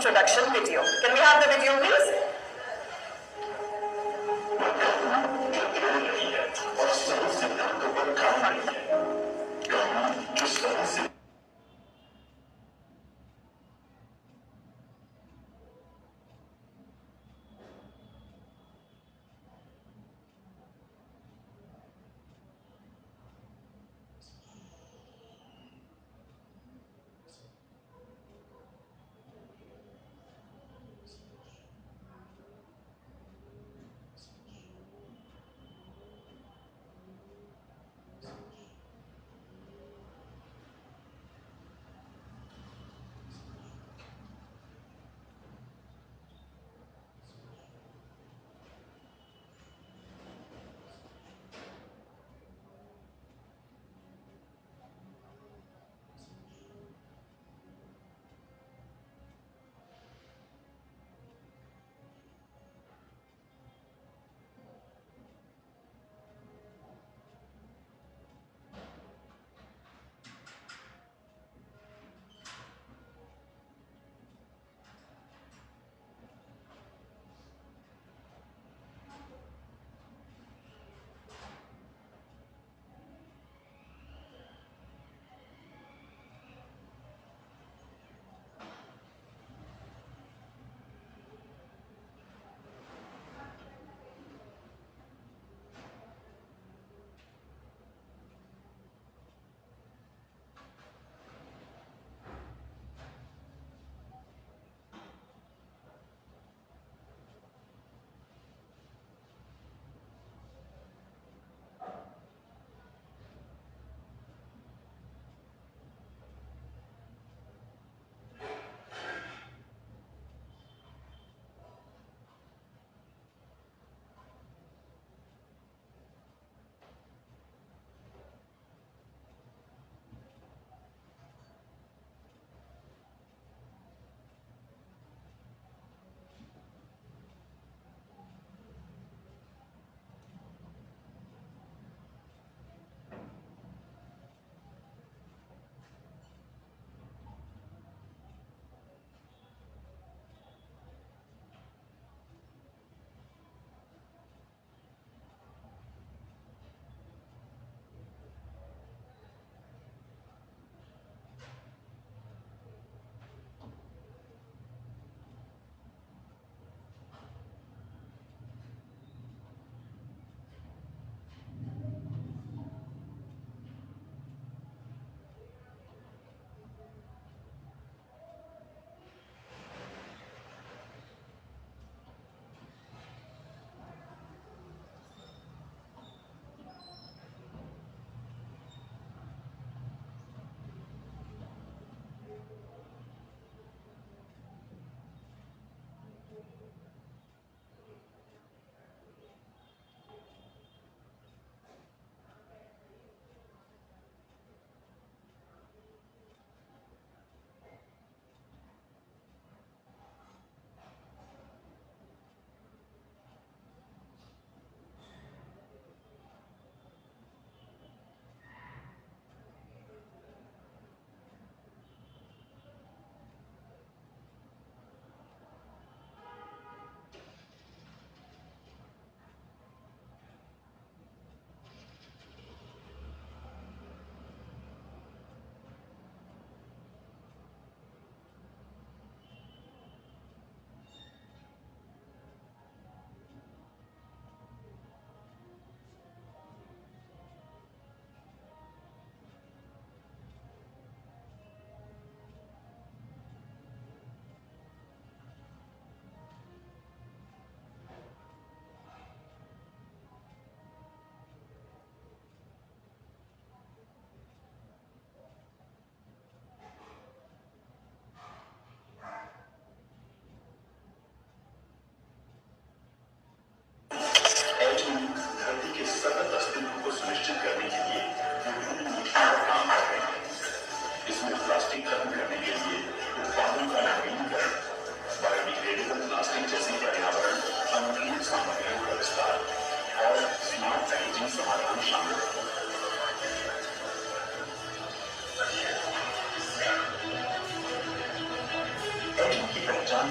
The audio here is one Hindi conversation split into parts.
introduction video. Can we have the video, please? और सही सिद्धांतों पर काम नहीं है। कानून जो सही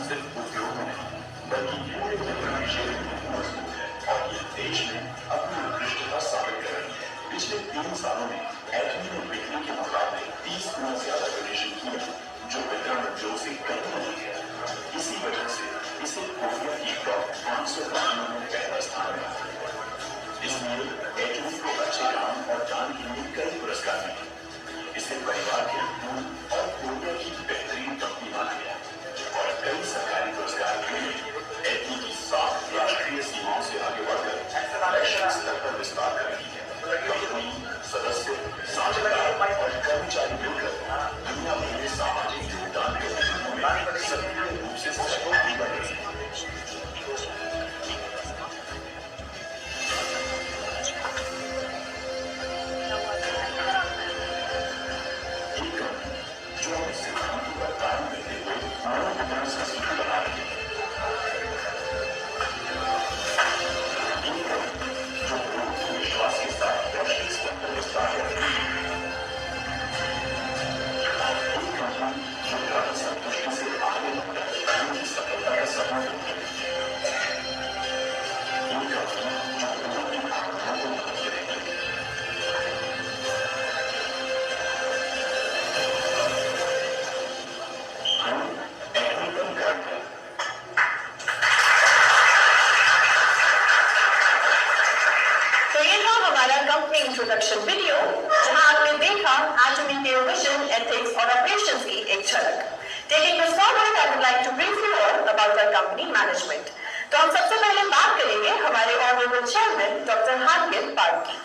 सिर्फ उपयोग में नहीं बल्कि क्षेत्र में मजबूत है और ये देश में अपनी उत्कृष्टता साबित कर रही है। पिछले 3 सालों में एटमी ने बिक्री के मुकाबले 30 गुना ज्यादा डोनेशन किए, जो वितरण उद्योग से कहीं नहीं है। इसी वजह से इसे कोरिया की टॉप 500 कंपनियों में पहला स्थान मिला। इसलिए एटमी को अच्छे काम और दान के लिए कई पुरस्कार मिले। इसे परिवार के अनुकूल और कोरिया की बेहतरीन कंपनी माना गया और कई सरकारी पुरस्कार मिले। एटमी की 7 राष्ट्रीय सीमाओं से आगे बढ़कर वैश्विक स्तर पर विस्तार कर रही है। कंपनी, सदस्य, साझेदार और कर्मचारी मिलकर दुनिया भर में सामाजिक योगदान के उद्यमों में सक्रिय रूप से सहभागी बन रही है। इंट्रोडक्शन वीडियो जहां आपने देखा एटमी के विजन, एथिक्स और ऑपरेशंस की एक झलक। Taking this forward, I would like to brief you all about our company management. तो हम सबसे पहले बात करेंगे हमारे honourable chairman doctor Hangil Park की।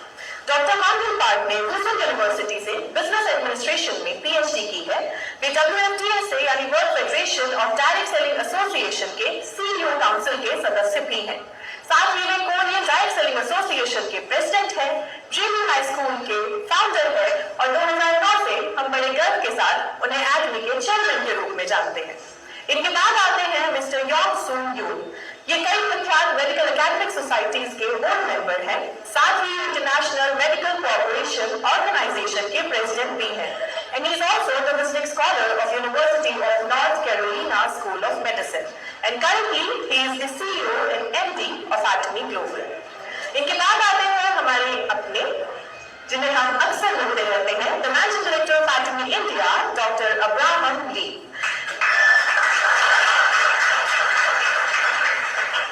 डॉक्टर हानगिल पार्क ने वुसेल यूनिवर्सिटी से बिजनेस एडमिनिस्ट्रेशन में पीएचडी की है। वे WFTSA यानी world federation of direct selling association के CEO काउंसिल के सदस्य भी हैं। साथ ही वे कोरियन डायरेक्ट सेलिंग एसोसिएशन के प्रेसिडेंट हैं, ड्रीमी हाई स्कूल के फाउंडर है और 2009 से हम बड़े गर्व के साथ उन्हें एटमी के चेयरमैन के रूप में जानते हैं। इनके बाद आते हैं मिस्टर योंग सुन यूल। ये कई प्रख्यात मेडिकल एकेडमिक सोसाइटीज के बोर्ड मेंबर हैं, साथ ही इंटरनेशनल मेडिकल कोऑपरेशन ऑर्गेनाइजेशन के प्रेसिडेंट भी हैं। And he is also the visiting scholar of University of North Carolina School of Medicine. And currently he is the CEO and MD of Atomy Global. इनके बाद आते हैं हमारे अपने, जिन्हें हम अक्सर मिलते रहते हैं, the Managing Director of Atomy India, doctor Abraham Lee.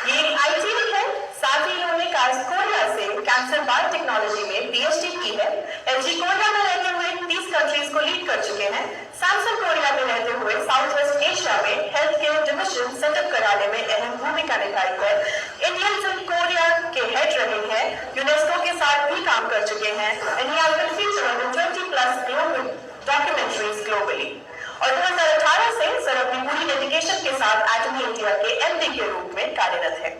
ये IT है, साथ ही उन्होंने कोरिया से कैंसर बायोटेक्नोलॉजी में PhD की है। LG कोरिया में रहते हुए 30 कंट्रीज को लीड कर चुके हैं। सैमसंग कोरिया में रहते हुए साउथ वेस्ट एशिया में हेल्थ केयर डिविजन सेटअप कराने में अहम भूमिका निभाई है। इंडियन फिल्म कोरिया के हेड रहे हैं, यूनेस्को के साथ भी काम कर चुके हैं। And he has been featured in 20+ global documentaries globally. और 2018 से सर अपनी पूरी डेडिकेशन के साथ एटमी इंडिया के MD के रूप में कार्यरत है।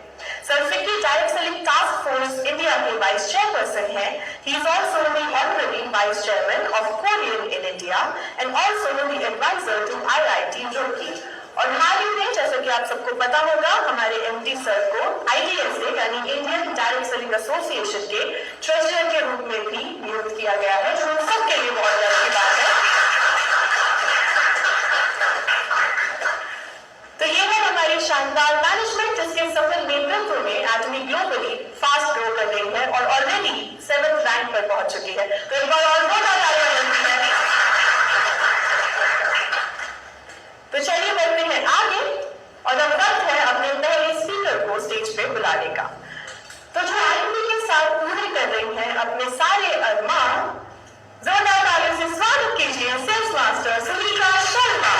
Sir FICCI direct selling task force India के वाइस चेयरपर्सन हैं। He is also the honorary vice chairman of Korean in India and also the advisor to IIT Roorkee. और हाल ही में, जैसा कि आप सबको पता होगा, हमारे MD सर को IDSA यानी इंडियन डायरेक्ट सेलिंग एसोसिएशन के ट्रेजरर के रूप में भी नियुक्त किया गया है, जो हम सबके लिए बहुत गर्व की बात है। तो ये है हमारी शानदार मैनेजमेंट, जिसके सफल नेतृत्व में एटमी ग्लोबली फास्ट ग्रो कर रही है और ऑलरेडी 7th रैंक पर पहुंच चुकी है। तो एक बार और बहुत तालियां बनती हैं। तो चलिए बढ़ते हैं आगे और अब वक्त है अपने पहले स्पीकर को स्टेज पे बुलाने का। तो जो एटमी के साथ पूरे कर रही हैं अपने सारे अरमान, जोरदार तालियों से स्वागत कीजिए sales master Sunita Sharma.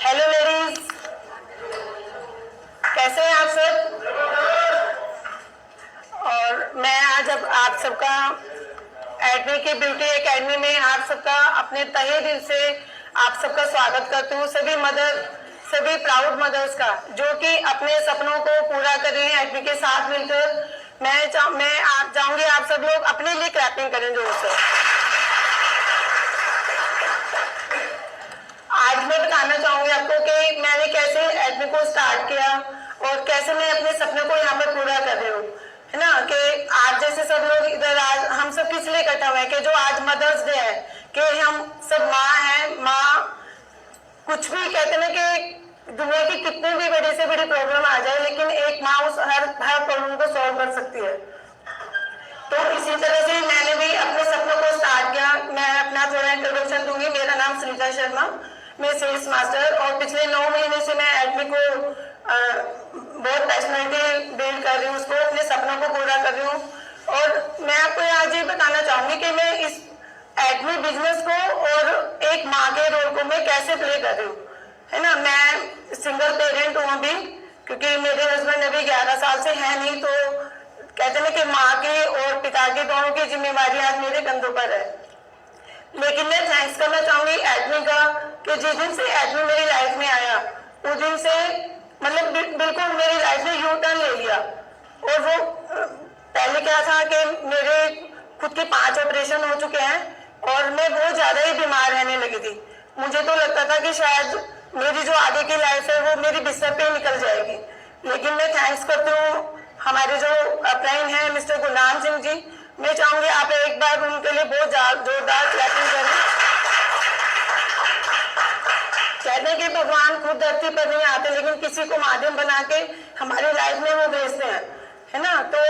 Hello ladies, कैसे हैं आप सब? और मैं आज अब आप सबका एटमी के ब्यूटी एकेडमी में आप सबका अपने तहे दिल से आप सबका स्वागत करती हूँ। सभी प्राउड मदर्स का, जो कि अपने सपनों को पूरा कर रही हैं एटमी के साथ मिलकर। मैं आप चाहूंगी आप सब लोग अपने लिए क्लैपिंग करें जोर से। आज मैं बताना चाहूंगी आपको कि मैंने कैसे एडमी को स्टार्ट किया और कैसे मैं अपने सपने को यहाँ पर पूरा कर रही हूँ, है ना। कि आज जैसे सब लोग इधर आज हम सब किस लिए इकट्ठा हुए हैं कि जो आज मदर्स डे है, कि हम सब माँ हैं। माँ कुछ भी कहते हैं कि दुनिया की कितनी भी बड़ी से बड़ी प्रॉब्लम आ जाए, लेकिन एक माँ उस हर प्रॉब्लम को सॉल्व कर सकती है। तो इसी तरह से मैंने भी अपने सपनों को स्टार्ट किया। मैं अपना थोड़ा इंट्रोडक्शन दूंगी। मेरा नाम सुनीता शर्मा, मैं सेल्स मास्टर, और पिछले 9 महीने से मैं एडमी को बहुत पैशनेटली बिल्ड कर रही हूँ, उसको अपने सपनों को पूरा कर रही हूँ। और मैं आपको आज ये बताना चाहूंगी कि मैं इस एडमी बिजनेस को और एक माँ के रोल को मैं कैसे प्ले कर रही हूँ, है ना। मैं सिंगल पेरेंट हूँ अभी, क्योंकि मेरे हस्बैंड अभी 11 साल से है नहीं, तो कहते हैं कि माँ की और पिता की दोनों की जिम्मेवारी आज मेरे कंधों पर है। लेकिन मैं थैंक्स करना चाहूंगी एडमी का, कि जिस दिन से एडमी मेरी लाइफ में आया उस दिन से मतलब बिल्कुल मेरी लाइफ में यू टर्न ले लिया। और वो पहले क्या था कि मेरे खुद के 5 ऑपरेशन हो चुके हैं और मैं बहुत ज्यादा ही बीमार रहने लगी थी। मुझे तो लगता था कि शायद मेरी जो आगे की लाइफ है वो मेरी बिस्तर पे निकल जाएगी। लेकिन मैं थैंक्स करती हूँ हमारे जो अपलाइन है मिस्टर गुलाम सिंह जी। मैं चाहूंगी आप एक बार उनके लिए बहुत जोरदार क्लैपिंग करें। कहते हैं कि भगवान खुद धरती पर नहीं आते, लेकिन किसी को माध्यम बना के हमारी लाइफ में वो भेजते हैं, है ना। तो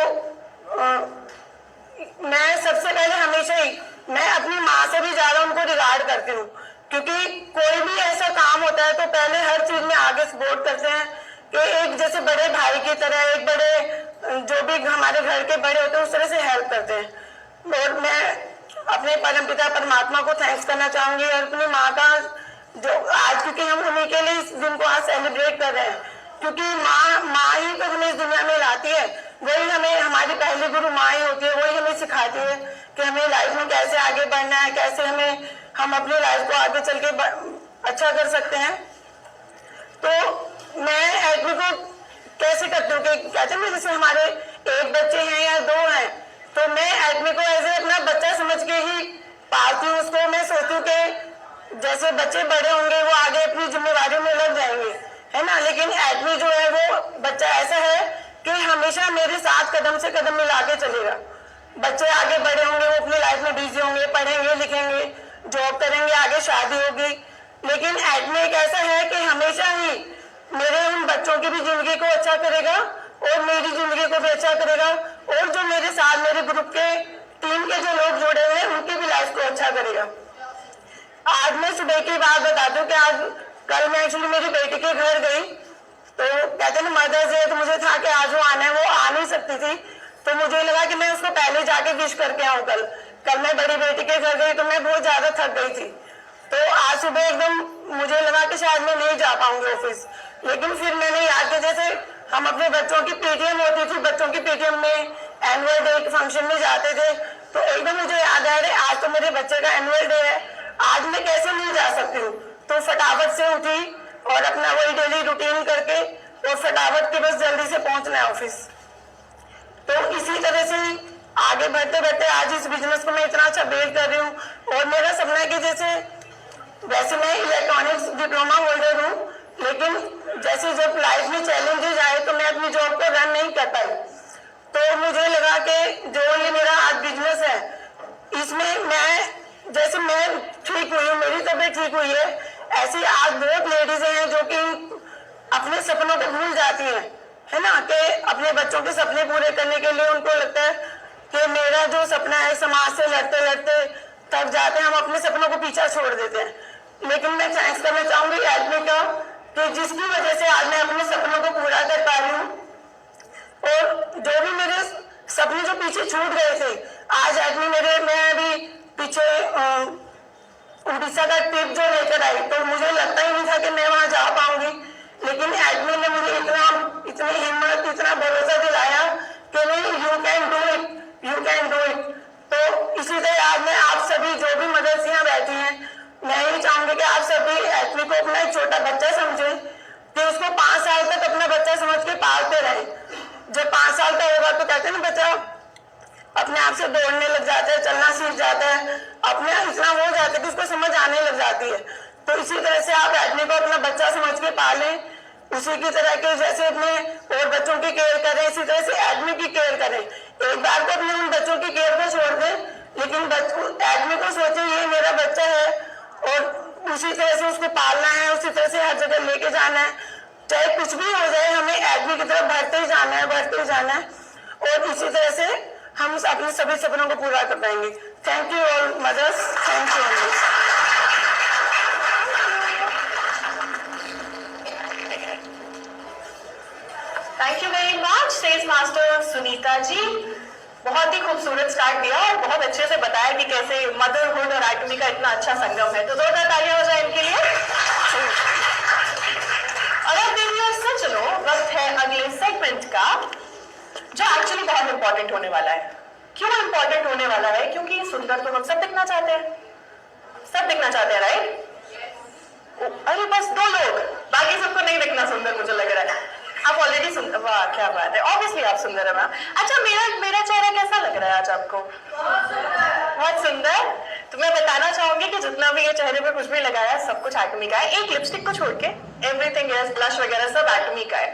मैं सबसे पहले हमेशा ही मैं अपनी माँ से भी ज्यादा उनको रिगार्ड करती हूँ, क्योंकि कोई भी ऐसा काम होता है तो पहले हर चीज में आगे सपोर्ट करते हैं कि एक जैसे बड़े भाई की तरह, एक बड़े जो भी हमारे घर के बड़े होते हैं उस तरह से हेल्प करते हैं। और मैं अपने परमपिता परमात्मा को थैंक्स करना चाहूंगी और अपनी माँ का, जो आज क्योंकि हम उन्हीं के लिए इस दिन को आज सेलिब्रेट कर रहे हैं, क्योंकि माँ ही तो हमें इस दुनिया में लाती है। वही हमें, हमारी पहली गुरु माँ ही होती है, वही हमें सिखाती है कि हमें लाइफ में कैसे आगे बढ़ना है, कैसे हम अपनी लाइफ को आगे चल के अच्छा कर सकते हैं। तो मैं एडमी को कैसे करती हूँ कि कहते हैं जैसे हमारे एक बच्चे हैं या 2 हैं, तो मैं एडमी को ऐसे अपना बच्चा समझ के ही पालती हूँ उसको। मैं सोचती हूँ कि जैसे बच्चे बड़े होंगे वो आगे अपनी जिम्मेवारी में लग जाएंगे, है ना। लेकिन एडमी जो है वो बच्चा ऐसा है कि हमेशा मेरे साथ कदम से कदम मिला के चलेगा। बच्चे आगे बड़े होंगे, वो अपनी लाइफ में बिजी होंगे, पढ़ेंगे लिखेंगे, जॉब करेंगे, आगे शादी होगी, लेकिन एडमी एक ऐसा है कि हमेशा ही मेरे उन बच्चों की भी जिंदगी को अच्छा करेगा और मेरी जिंदगी को भी अच्छा करेगा, और जो मेरे साथ मेरे ग्रुप के टीम के जो लोग जुड़े हुए हैं उनकी भी लाइफ को अच्छा करेगा। आज मैं सुबह की बात बताती हूँ कि आज कल मैं एक्चुअली मेरी बेटी के घर गई, तो कहते हैं मदर्स डे, तो मुझे था कि आज वो आना है, वो आ नहीं सकती थी, तो मुझे लगा कि मैं उसको पहले जाके विश करके आऊँ। कल मैं बड़ी बेटी के घर गई तो मैं बहुत ज्यादा थक गई थी, तो आज सुबह एकदम मुझे लगा कि शायद मैं नहीं जा पाऊंगी ऑफिस। लेकिन फिर मैंने याद किया, जैसे हम अपने बच्चों की पीटीएम होती थी, बच्चों की पीटीएम में एनुअल डे के फंक्शन में जाते थे, तो एकदम मुझे याद आया रहे आज तो मेरे बच्चे का एनुअल डे है, आज मैं कैसे नहीं जा सकती हूँ। तो फटाफट से उठी और अपना वही डेली रूटीन करके और फटाफट के बस जल्दी से पहुंचना है ऑफिस। तो इसी तरह से आगे बढ़ते बढ़ते आज इस बिजनेस को मैं इतना अच्छा बिल्ड कर रही हूँ। और मेरा सपना है कि जैसे वैसे मैं इलेक्ट्रॉनिक्स डिप्लोमा होल्डर हूँ, लेकिन जैसे जब लाइफ में चैलेंजेस आए तो मैं अपनी जॉब को रन नहीं कर पाई, तो मुझे लगा कि जो ये मेरा आज बिजनेस है इसमें मैं ठीक हुई हूँ, मेरी तबीयत ठीक हुई है, ऐसी आज बहुत लेडीज हैं जो कि अपने सपनों को भूल जाती हैं, है ना। कि अपने बच्चों के सपने पूरे करने के लिए उनको लगता है कि मेरा जो सपना है, समाज से लड़ते लड़ते थक जाते हैं, हम अपने सपनों को पीछा छोड़ देते हैं। लेकिन मैं थैंक्स करना चाहूंगी एडमी का कि जिसकी वजह से आज मैं अपने सपनों को पूरा कर पा रही हूँ, और जो भी मेरे सपने जो पीछे छूट गए थे आज एडमी मैं अभी पीछे उड़ीसा का ट्रिप जो लेकर आई, तो मुझे लगता ही नहीं था कि मैं वहां जा पाऊंगी, लेकिन एडमी ने मुझे इतनी हिम्मत, इतना भरोसा दिलाया कि नहीं, you can do it, you can do it. तो इसी तरह आज मैं आप सभी जो भी मदर्स यहाँ बैठी हैं, मैं ये चाहूंगी कि आप सभी एडमी को अपना एक छोटा बच्चा समझें, कि उसको 5 साल तक अपना बच्चा समझ के पालते रहे। जब 5 साल का होगा तो कहते हैं ना बच्चा अपने आप से दौड़ने लग जाता है, चलना सीख जाता है, अपने इतना हो जाता है कि उसको समझ आने लग जाती है। तो इसी तरह से आप एडमी को अपना बच्चा समझ के पालें, उसी की तरह के जैसे अपने और बच्चों की केयर करें, इसी तरह से एडमी की केयर करें। एक बार तो अपने उन बच्चों की केयर को छोड़ दें, लेकिन एडमी को सोचें ये मेरा बच्चा है और उसी तरह से उसको पालना है, उसी तरह से हर जगह लेके जाना है, चाहे कुछ भी हो जाए, हमें एडमी की तरफ बढ़ते ही जाना है, बढ़ते ही जाना है, और इसी तरह से हम अपने सभी सपनों को पूरा कर पाएंगे। Thank you all mothers, thank you all. Thank you very much sales master Sunita ji, बहुत ही खूबसूरत स्टार्ट दिया और बहुत अच्छे से बताया कि कैसे मदरहुड और एटमी का इतना अच्छा संगम है। तो जोरदार तालियां हो जाए इनके लिए। और अब देखिए से चलो वक्त है अगले सेगमेंट का, जो एक्चुअली बहुत इंपॉर्टेंट होने वाला है। क्यों इंपॉर्टेंट होने वाला है? क्योंकि सुंदर तो हम सब दिखना चाहते हैं, सब दिखना चाहते हैं, राइट? अरे बस 2 लोग, बाकी सबको नहीं दिखना सुंदर, मुझे लग रहा है। आप ऑलरेडी सुंदर, वाह क्या बात है, ऑब्वियसली आप सुंदर है मैम। अच्छा मेरा चेहरा कैसा लग रहा है आज आपको? बहुत सुंदर। तो मैं बताना चाहूंगी कि जितना भी ये चेहरे पे कुछ भी लगाया है सब कुछ एटमी का है, एक लिपस्टिक को छोड़ के एवरीथिंग एल्स, ब्लश वगैरह सब एटमी का है।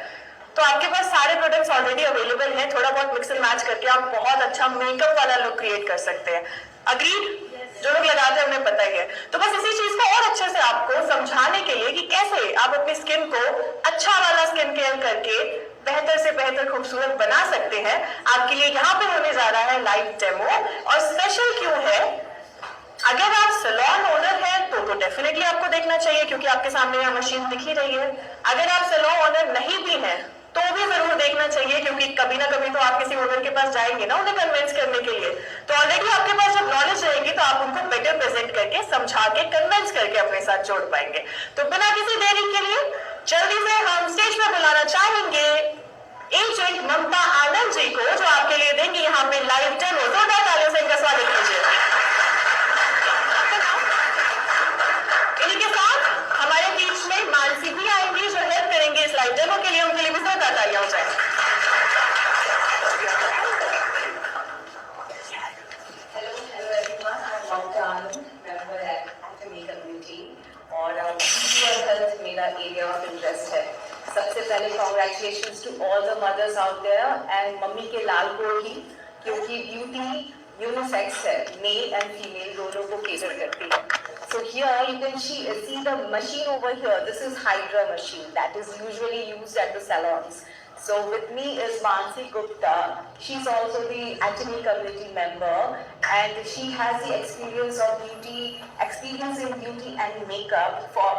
तो आपके पास सारे प्रोडक्ट्स ऑलरेडी अवेलेबल हैं, थोड़ा बहुत मिक्स एंड मैच करके आप बहुत अच्छा मेकअप वाला लुक क्रिएट कर सकते हैं। अग्रीड? जो लोग लगाते हैं उन्हें पता ही है। तो बस इसी चीज को और अच्छे से आपको समझाने के लिए कि कैसे आप अपनी स्किन को अच्छा वाला स्किन केयर करके बेहतर से बेहतर खूबसूरत बना सकते हैं, आपके लिए यहाँ पे होने जा रहा है लाइव डेमो। और स्पेशल क्यों है? अगर आप सैलून ओनर हैं तो डेफिनेटली आपको देखना चाहिए, क्योंकि आपके सामने यहाँ मशीन दिख ही रही है। अगर आप सैलून ओनर नहीं भी हैं तो भी जरूर देखना चाहिए, क्योंकि कभी ना कभी तो आप किसी ओनर के पास जाएंगे ना उन्हें कन्विंस करने के लिए। तो ऑलरेडी आपके पास जब नॉलेज रहेगी तो आप उनको बेटर प्रेजेंट करके, समझा के, कन्विंस करके अपने साथ जोड़ पाएंगे। तो बिना किसी देरी के लिए जल्दी से हम स्टेज पर बुलाना चाहेंगे एजेंट ममता आनंद जी को, जो आपके लिए देंगे यहाँ पे लाइव डेमो। जोरदार तालियों से इनका स्वागत कीजिए। इन्हीं के साथ हमारे बीच में मानसी भी आएंगी जो हेल्प करेंगे इस लाइव डेमो के लिए, उनके लिए भी जोरदार तालियां हो जाए। और हेल्थ मेरा एरिया ऑफ इंटरेस्ट है। सबसे पहले congratulations to all the mothers out there and mummy के लाल को ही, क्योंकि ब्यूटी यूनिसेक्स है, मेल एंड फीमेल दोनों को केटर करती है। So here you can see the machine over here. This is Hydra machine that is usually used at the salons. So with me is Mansi Gupta. She's also the Atomy community member, and she has the experience in beauty and makeup for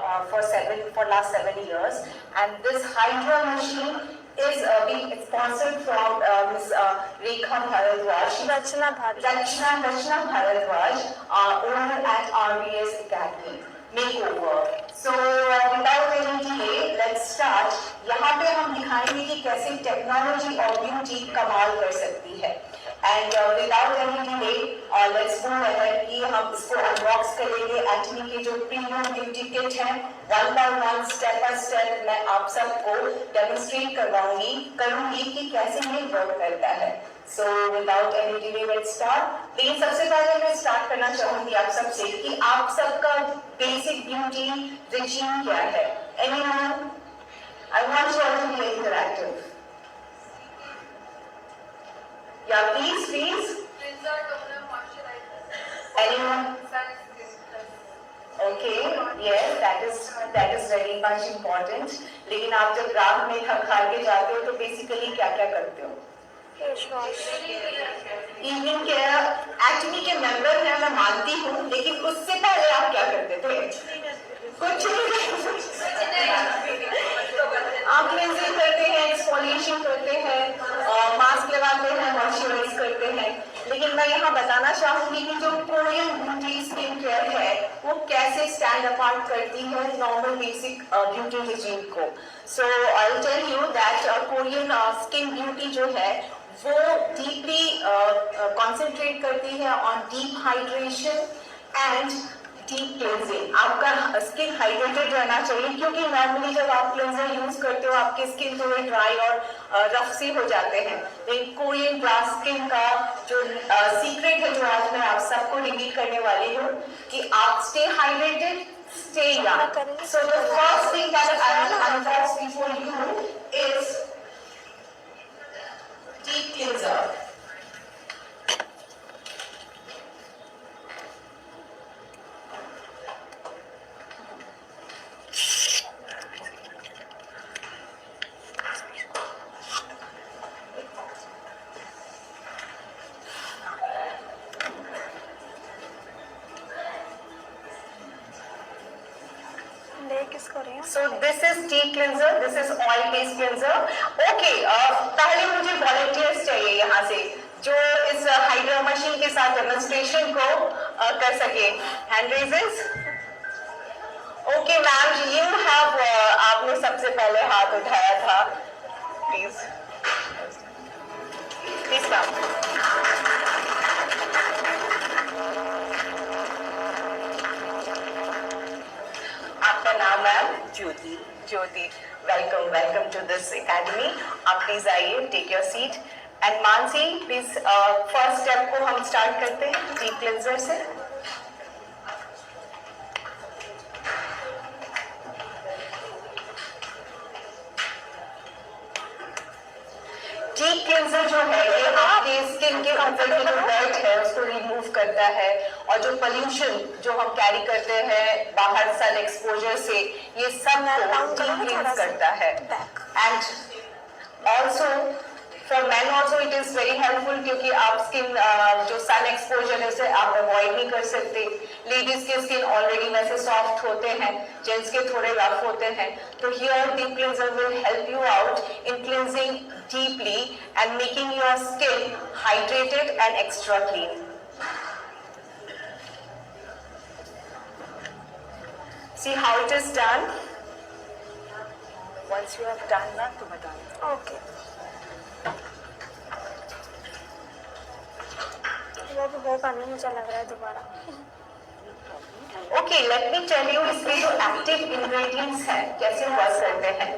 last 7 years. And this Hydra machine is being sponsored from Ms. Rekha Bharadwaj. Rachna Bharadwaj, owner at RBS Academy Makeover. So without any delay, let's start. यहाँ पे हम दिखाएंगे कि कैसे टेक्नोलॉजी और ब्यूटी कमाल कर सकती है। And without any delay, let's go ahead कि हम इसको अनबॉक्स करेंगे। एटमी के जो प्रीमियम ब्यूटी किट है, 1 by 1 स्टेप बाय स्टेप मैं आप सबको डेमोन्स्ट्रेट करूंगी कि कैसे ये वर्क करता है। So without any delay, let's start. लेकिन सबसे पहले मैं स्टार्ट करना चाहूंगी आप सबसे कि आप सबका बेसिक ब्यूटी रूटीन क्या है। Anyone? I want you all to be interactive. Yeah, please. Cleanser, toner, moisturizer. Anyone? Okay, yes, that is very much important. लेकिन आप जब रात में थक खा के जाते हो तो बेसिकली क्या क्या करते हो? इवनिंग केयर एटमी के मेंबर हैं, मैं मानती हूँ, लेकिन उससे पहले आप क्या करते थे? कुछ नहीं। आप क्लींजिंग करते हैं, एक्सफोलिएशन करते हैं, मास्क लगाते हैं, मॉइस्चराइज करते हैं। लेकिन मैं यहाँ बताना चाहूंगी कि जो कोरियन ब्यूटी स्किन केयर है वो कैसे स्टैंड अपार्ट करती है नॉर्मल बेसिक ब्यूटी रिजीम को। So I will tell you that Korean skin beauty जो है वो डीपली कॉन्सेंट्रेट करती है on deep hydration and deep cleansing. आपका स्किन हाइड्रेटेड रहना चाहिए, क्योंकि नॉर्मली जब आप क्लेंजर यूज करते हो आपके स्किन थोड़े ड्राई और रफ से हो जाते हैं। लेकिन कोरियन ग्लास स्किन का जो सीक्रेट है, जो आज मैं आप सबको रिवील करने वाली हूँ कि आप stay hydrated, stay young. So the first thing that I will unbox before you is deep cleanser. So this is deep cleanser, this is oil based cleanser. Okay, पहले मुझे volunteers चाहिए यहाँ से जो इस हाइड्रा मशीन के साथ डेमोन्स्ट्रेशन को कर सके. Hand raises. Okay ma'am, you have आपने सबसे पहले हाथ उठाया था. Please. Please come. आपका नाम ma'am? Jyoti. Jyoti, welcome to this academy. आप प्लीज आइए, take your seat. And Mansi please, first step को हम स्टार्ट करते हैं डीप क्लेंजर से. डीप क्लेंजर जो है ये आपके स्किन के ऊपर की जो डर्ट है उसको रिमूव करता है और जो पोल्यूशन जो हम कैरी करते हैं बाहर सन एक्सपोजर से ये सब को क्लींस करता है. And also for man also it is very helpful क्योंकि आप स्किन जो सन एक्सपोजर है उसे आप अवॉइड नहीं कर सकते. लेडीज के स्किन ऑलरेडी वैसे सॉफ्ट होते हैं, जेंट्स के थोड़े रफ होते हैं. तो here deep cleanser will help you out in cleansing deeply and making your skin hydrated and extra clean. See how it is done? Once you have done that, तुम बताओ. ओके. वो भी बहुत पानी मुझे लग रहा है दोबारा. Okay, let me tell you इसके जो active ingredients हैं कैसे वर्क करते हैं.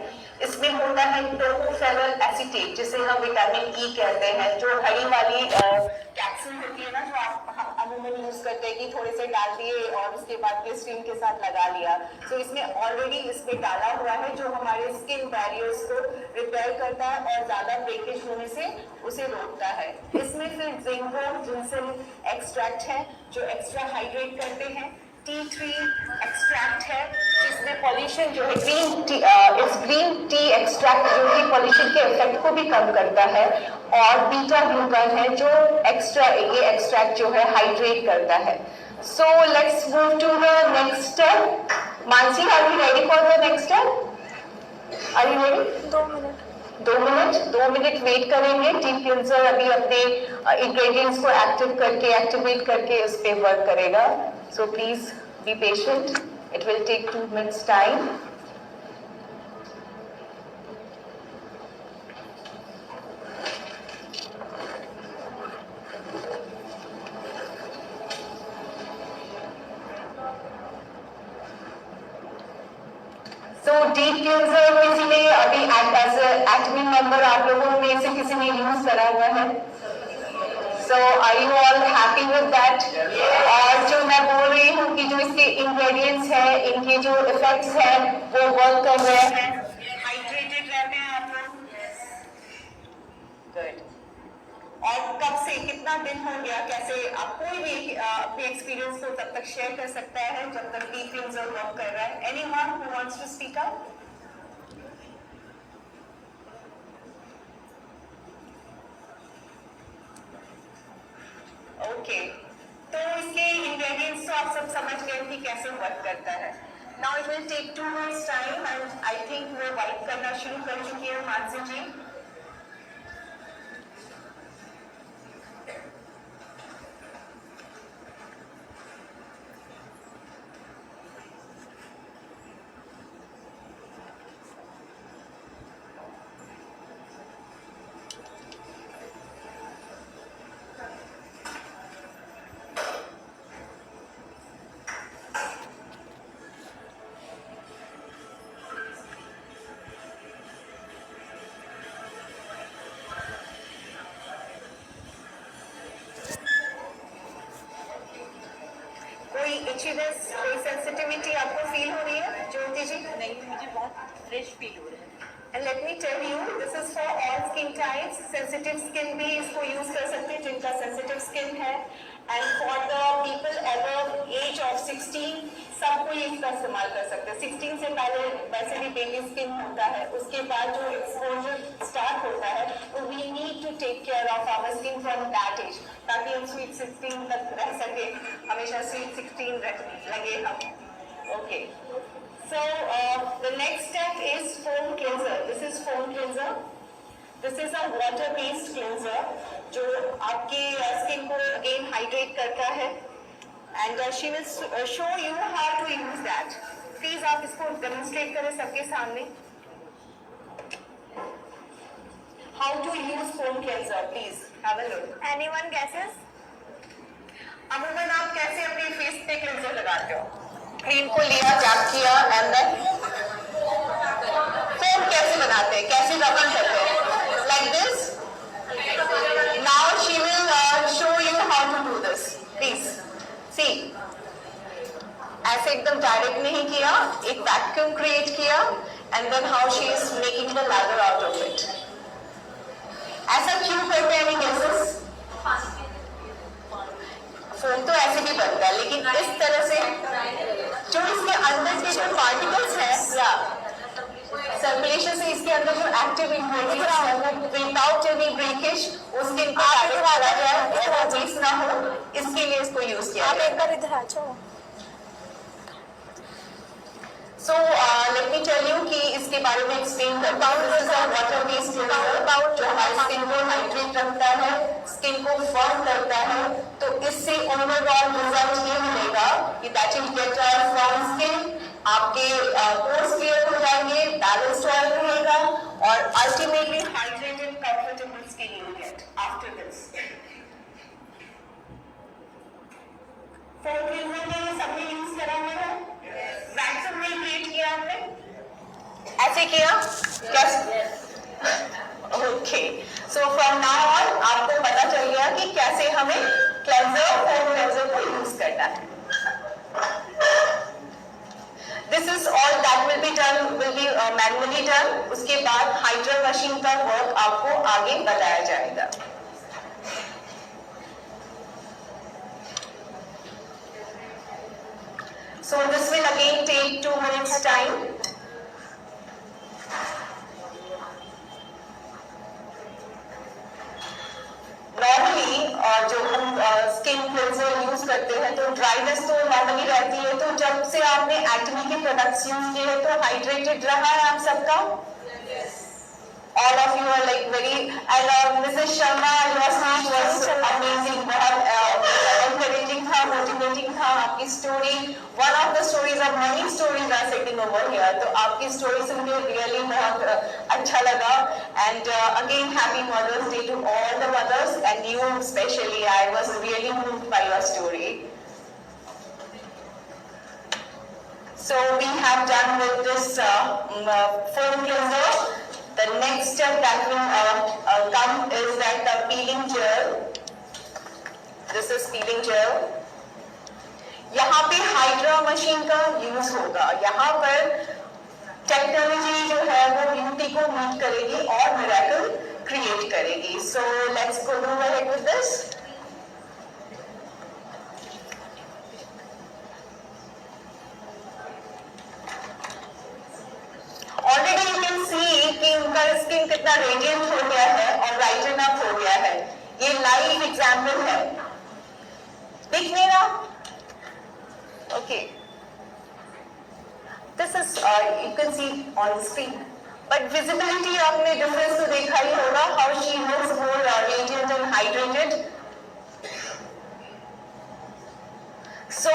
इसमें होता है टोकोफेनॉल एसीटेट जिसे हम विटामिन ई कहते हैं, जो हरी वाली कैप्सूल होती है ना जो आप अमूमन यूज करते हैं कि थोड़े से डाल दिए और उसके बाद ग्लिसरीन के साथ लगा लिया. तो इसमें ऑलरेडी इसमें डाला हुआ है जो हमारे स्किन बैरियर्स को रिपेयर करता है और ज्यादा ब्रेकेज होने से उसे रोकता है. इसमें फिर जिंको जिनसेल एक्सट्रैक्ट है जो एक्स्ट्रा हाइड्रेट करते हैं. T3 एक्सट्रैक्ट है जिसमें पॉल्यूशन जो है ग्रीन टी एक्सट्रैक्ट जो कि पॉल्यूशन के इफेक्ट को भी कम करता है. और बीटा ग्लूकन है जो एक्स्ट्रा ये एक्सट्रैक्ट जो है हाइड्रेट करता है. So let's move to the next step. Mansi, are you ready for the next step? Are you ready? 2 minute wait करेंगे. डीप क्लींजर अभी अपने इंग्रेडिएंट्स को एक्टिवेट करके उस पे वर्क करेगा. So please be patient. It will take 2 minutes time. So deep cleanser basically अभी as a admin member आप लोगों में से किसी ने यूज करा हुआ है? So are you all happy with that? और जो मैं बोल रही हूँ कि जो इसके इंग्रेडिएंट्स हैं, इनके जो इफेक्ट्स हैं वो वर्क कर रहे हैं. हाइड्रेटेड रहते हैं आप लोग. गुड. और कब से कितना दिन हो गया, कैसे आप कोई भी अपने एक्सपीरियंस को तब तक शेयर कर सकता है जब तक डीप क्लींजर वर्क कर रहा है. Anyone who wants to speak up? Okay, तो इसके इंग्रेडिएंट्स तो आप सब समझ गए कि कैसे वर्क करता है. Now it will take 2 minutes time and I think वो वाइप करना शुरू कर चुकी है मानसी जी. इचीनेस, कोई सेंसिटिविटी आपको फील हो रही है ज्योति जी? नहीं, मुझे बहुत फ्रेश फील हो रहा है। And let me tell you, this is for all skin types. Sensitive skin भी इसको यूज कर सकते हैं जिनका sensitive skin है, and for the people above age of 16 सबको ये इसका इस्तेमाल कर सकते हैं। 16 से पहले वैसे भी बेबी स्किन होता है, उसके बाद जो एक्सपोजर स्टार्ट होता है, तो we need to take care of our skin from that age, ताकि हम sweet 16 तक रह सके, हमेशा sweet 16 लगे हम। Okay. So the next step is foam cleanser. This is foam cleanser. This is a water-based cleanser जो आपके स्किन को again hydrate करता है. And she will show you how to use that. Please आप इसको demonstrate करें सबके सामने. How to use foam cleanser? Please have a look. Anyone guesses? अमूमन आप कैसे अपने फेस पे क्लेंजर लगाते हो? क्रीम को लिया, टैप किया, एंड देन फोम कैसे बनाते हैं, कैसे रगड़ करते हैं? Like this. Now she will show you how to do this. Please see. ऐसे एकदम डायरेक्ट नहीं किया, एक वैक्यूम क्रिएट किया, and then how she is making the leather out of it. ऐसा क्यों करते हैं? गेसेस? फोम तो ऐसे भी बनता है, लेकिन इस तरह से जो इसके अंदर के जो पार्टिकल्स हैं या सर्कुलेशन से इसके अंदर जो एक्टिव इंग्रेडिएंट्स हैं वो विदाउट एनी ब्रेकेज उसके इनको डायरेक्ट करा जाए, ऐसा वेस्ट ना हो, इसके लिए इसको यूज किया आप जाए. एक बार इधर आ जाओ। So let me tell you कि इसके बारे में एक्सप्लेन करता हूँ. This is a water-based cleanser जो हमारी स्किन को हाइड्रेट रखता है, स्किन को फर्म करता है. तो इससे ओवरऑल रिजल्ट ये मिलेगा कि that will get a firm skin, आपके पोर्स क्लियर हो जाएंगे, बैलेंस्ड ऑयल रहेगा, और ultimately hydrated comfortable skin you get after this. Foam cleaner में सबने यूज करा हुआ है. वैक्यूम में क्रिएट किया हमने, ऐसे किया कैसे? Okay. So from now on आपको पता चल गया कि कैसे हमें क्लेंजर, फोम क्लेंजर को यूज करना है. This is all that will be manually done. उसके बाद हाइड्रा मशीन का वर्क आपको आगे बताया जाएगा. So this will again take 2 minutes time. Normally जो हम स्किन क्लेंजर यूज करते हैं तो ड्राइनेस तो नॉर्मली रहती है. तो जब से आपने एक्ने के प्रोडक्ट्स यूज किए हैं तो हाइड्रेटेड रहा है आप सबका? All of you are like very, and Mrs. Sharma, your speech was amazing. बहुत encouraging था, motivating था. आपकी story, one of the stories of many stories are sitting over here. तो आपकी story सुन के really बहुत अच्छा लगा. And again, happy Mother's Day to all the mothers and you especially. I was really moved by your story. So we have done with this foam cleanser. The next step that will come is that the peeling gel. This is peeling gel. यहाँ पे हाइड्रा मशीन का यूज होगा. यहाँ पर टेक्नोलॉजी जो है वो ब्यूटी को मीट करेगी और मिरेकल क्रिएट करेगी. So let's go ahead with this. Already you can see कि उनका स्किन कितना रेडियंट हो गया है और ब्राइटन अप हो गया है. ये लाइव एग्जाम्पल है. दिख नहीं रहा? Okay. This is you can see on screen. But visibility आपने डिफरेंस तो देखा ही होगा. How she looks more radiant and hydrated. So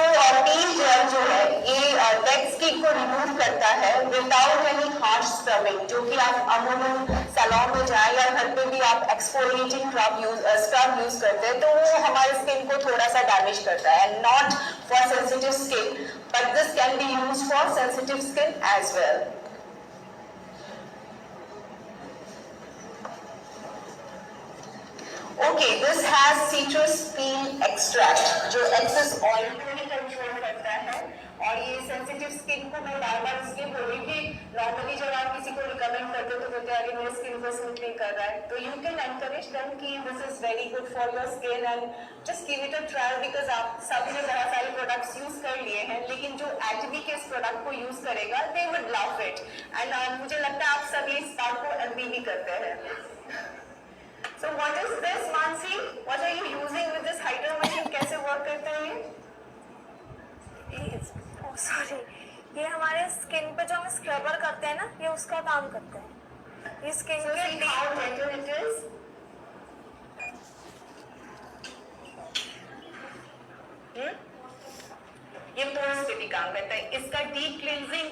peel gel जो है ये डेड स्किन को रिमूव करता है विदाउट एनी हार्श स्क्रबिंग. जो कि आप अमूमन सैलून में जाए या घर पे भी आप एक्सफोलिएटिंग स्क्रब यूज करते हैं तो वो हमारे स्किन को थोड़ा सा डैमेज करता है. And not for sensitive skin but this can be use for sensitive skin as well. Okay, this has citrus peel extract जो excess oil को भी control करता है और ये sensitive skin को मैं बार-बार इसलिए बोल रही हूँ कि normally जब आप किसी को recommend करते हो तो बोलते हैं अरे मेरे skin को suit नहीं कर रहा है तो you can encourage them कि this is very good for your skin and just give it a trial because आप सबने बहुत सारे products use कर लिए हैं लेकिन जो acne के इस product को use करेगा they would love it and मुझे लगता है आप सब इस बात को agree भी करते हैं. So what is this, Mansi? What are you using with this hydro machine? कैसे work करता है ये? सॉरी, ये हमारे स्किन पे जो हम स्क्रबर करते हैं ना, ये उसका काम करता है. ये स्किन So के see how gentle it is. ये पोर्स पे भी काम करता है. इसका deep cleansing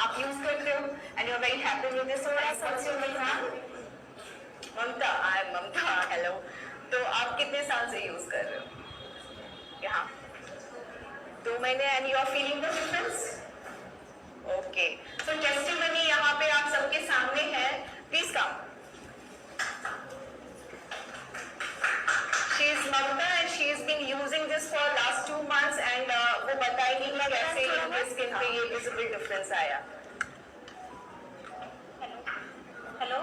आप use करते हो and you are very happy with this. So what's your name? Mamta, I am Mamta, hello. तो आप कितने साल से यूज कर रहे हो यहाँ? 2 महीने and you are feeling the difference? Okay, so testimony यहाँ पे आप सबके सामने है. Please come. She is Mamta and she is been using this for last 2 months and वो बताएगी कि कैसे इनके स्किन पे ये विजिबल डिफरेंस आया. हेलो,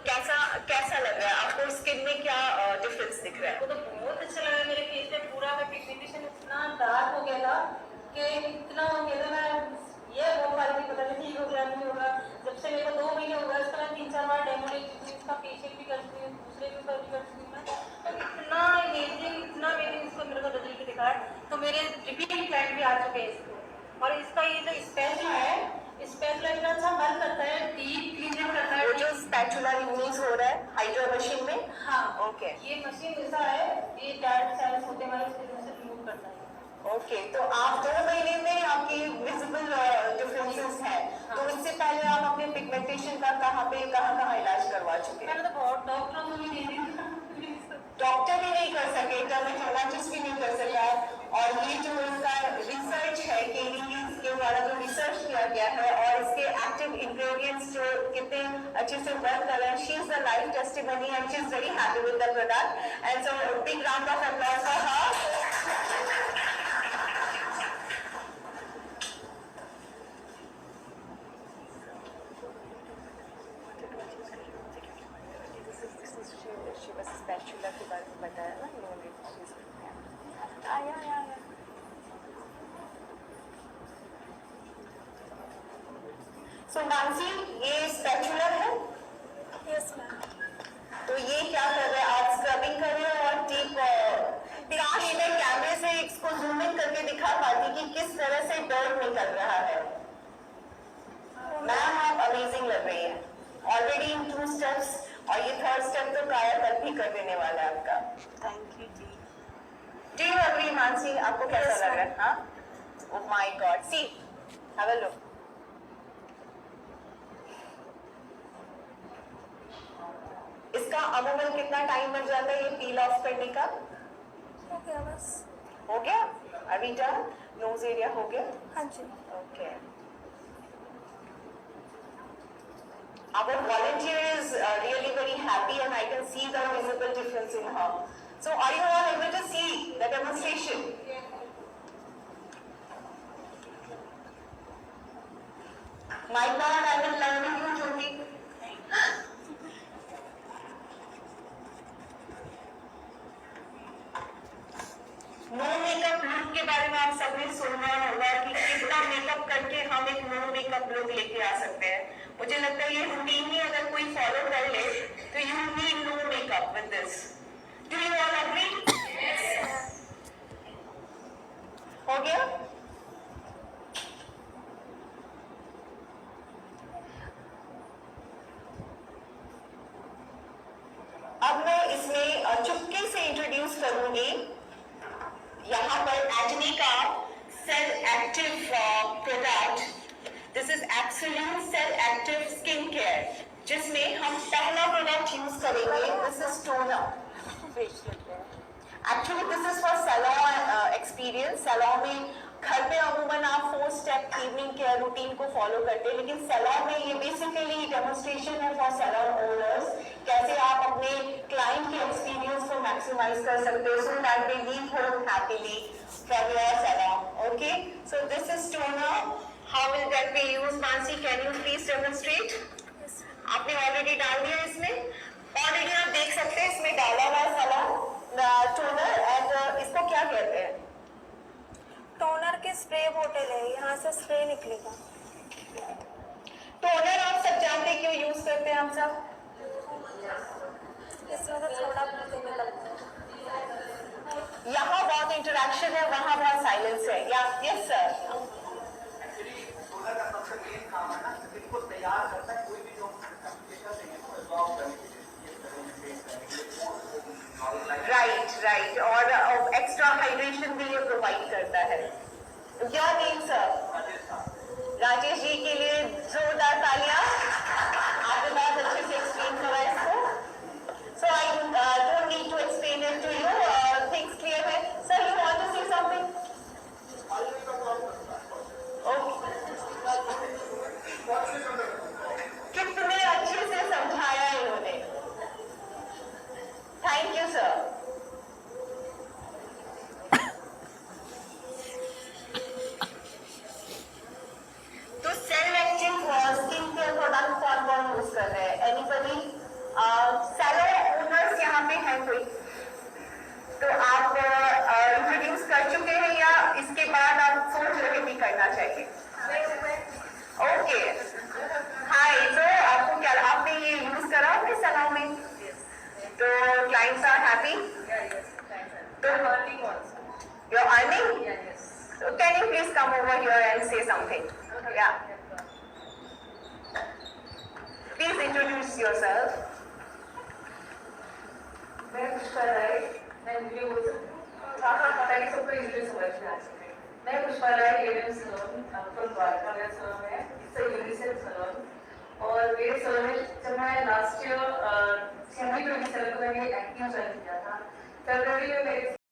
कैसा लग रहा है आपको? स्किन में क्या डिफरेंस दिख रहा है? वो तो बहुत अच्छा लगा. मेरे फेस पे पूरा मैं पिगमेंटेशन इतना डार्क हो गया था कि इतना हो गया था मैं ये बहुत सारी थी, पता नहीं ठीक हो गया नहीं होगा. जब से मेरे को 2 महीने हो गए इसका मैं 3-4 बार डेमो ले चुकी हूँ. इसका फेशियल भी कर चुकी हूँ, दूसरे भी कर चुकी हूँ मैं. तो इतना अमेजिंग, इतना अमेजिंग इसको मेरे को रिजल्ट दिखा है. तो मेरे रिपीटिंग क्लाइंट भी आ चुके हैं इसको. और इसका ये जो स्पैचुला है, स्पैचुला इतना अच्छा वर्क करता है, डीप क्लीनिंग करता है. वो जो स्पैचुला यूज हो रहा है हाइड्रो मशीन में? हाँ, ओके. ये मशीन ऐसा है, ये डार्क सेल्स होते हैं उसके वजह से रिमूव करता है. ओके, तो आप 2 महीने में आपकी विजिबल डिफरेंसेस हैं. तो इससे पहले आप अपने पिगमेंटेशन का कहाँ इलाज करवा चुके हैं? मैंने तो बहुत डॉक्टरों को भी दे दी. डॉक्टर भी नहीं कर सके, डर्मेटोलॉजिस्ट भी नहीं कर सका. और ये जो इसका रिसर्च है के द्वारा जो रिसर्च किया गया है और इसके एक्टिव इंग्रेडिएंट्स जो कितने अच्छे से वर्क कर रहे हैं. She is the life testimony and she is very happy with the product and so big round of applause for her. Spatula के बारे में बताया ना इन्होंने. सो मानसी, ये स्पैचुला है? Yes ma'am. तो ये क्या कर रहे हैं? आप स्क्रबिंग कर रहे हो और डीप. काश मैं कैमरे से इसको जूम इन करके दिखा पाती कि किस तरह से डर्ट निकल रहा है. मैम आप अमेजिंग लग रही है. ऑलरेडी इन 2 स्टेप्स और ये 3rd स्टेप तो कायाकल्प भी कर देने वाला है आपका. Thank you ji. Do you agree Mansi? आपको कैसा लग रहा है? हाँ, oh my god, see have a look. इसका अमूमन कितना टाइम बन जाता है ये पील ऑफ करने का? हो गया बस. हो गया? अभी डन? नोज एरिया हो गया? हाँ जी. Okay. Our volunteer is really very happy and I can see the visible difference in her. So are you all able to see the demonstration? My God, I will learn with you, Jyoti. No makeup look के बारे में आप सबने सुना होगा कि कितना मेकअप करके हम एक नो मेकअप लुक लेके आ सकते हैं. मुझे लगता है ये रूटीन ही अगर कोई फॉलो कर ले तो you need no makeup with this. Do you all agree? हो गया? अब मैं इसमें चुपके से इंट्रोड्यूस करूंगी यहाँ पर एक्ने का cell active product. This is absolute cell active skin care जिसमें हम पहला प्रोडक्ट यूज करेंगे. This is toner. Actually this is for salon experience. Salon में घर पे अमूमन आप 4 स्टेप इवनिंग केयर रूटीन को फॉलो करते हैं, लेकिन सैलून में ये बेसिकली डेमोन्स्ट्रेशन है फॉर सैलून ओनर्स, कैसे आप अपने क्लाइंट के एक्सपीरियंस को मैक्सिमाइज कर सकते हो so that they leave home happily from your salon. Okay, so this is toner. How will that be used? Mansi, can you please demonstrate? आपने ऑलरेडी डाल दिया इसमें, ऑलरेडी आप देख सकते हैं इसमें डाला हुआ सैलून टोनर. एंड इसको क्या कहते हैं? टोनर की स्प्रे बोतल है, यहाँ से स्प्रे निकलेगा. टोनर आप सब जानते हैं क्यों यूज करते हैं हम सब? इसमें तो थोड़ा बहुत निकलता है. यहाँ बहुत इंटरेक्शन है, वहाँ बहुत साइलेंस है. या यस सर. सोलर का सबसे मेन काम है ना, इसको तैयार करता है कोई भी जो एप्लीकेशन है इसको एब्जॉर्ब करने के लिए, राइट. और एक्स्ट्रा हाइड्रेशन भी ये प्रोवाइड करता है. Your name sir? Rajesh ji के लिए जोरदार तालियां. आपने बहुत अच्छे से एक्सप्लेन करा इसको. So I don't need to explain it to you. Things clear है. Sir, you want to say something? कितने अच्छे से समझाया इन्होंने. Thank you sir. तो cell active skin care product कौन कौन यूज कर रहे हैं? एनीबडी? सैलून ओनर्स यहाँ पे हैं कोई? तो आप इंट्रोड्यूस कर चुके हैं या इसके बाद आप सोच रहे भी करना चाहिए? ओके. हाय. तो आपको क्या, आपने ये यूज करा अपने सैलून में? तो क्लाइंट्स आर हैप्पी? तो you're earning? So can you please come over here and say something? Yeah. Please introduce yourself. मैं पुष्पा राय, मैं वीडियो बोल सकती हूँ. ताकि सबको इजीली समझ में आ सके. मैं पुष्पा राय, एडम सैलून आपको द्वारका में सैलून है. इससे यूनिसेक्स सैलून. और मेरे सैलून में जब मैं लास्ट ईयर 2027 में एक्टिव ज्वाइन किया था, फरवरी में मेरे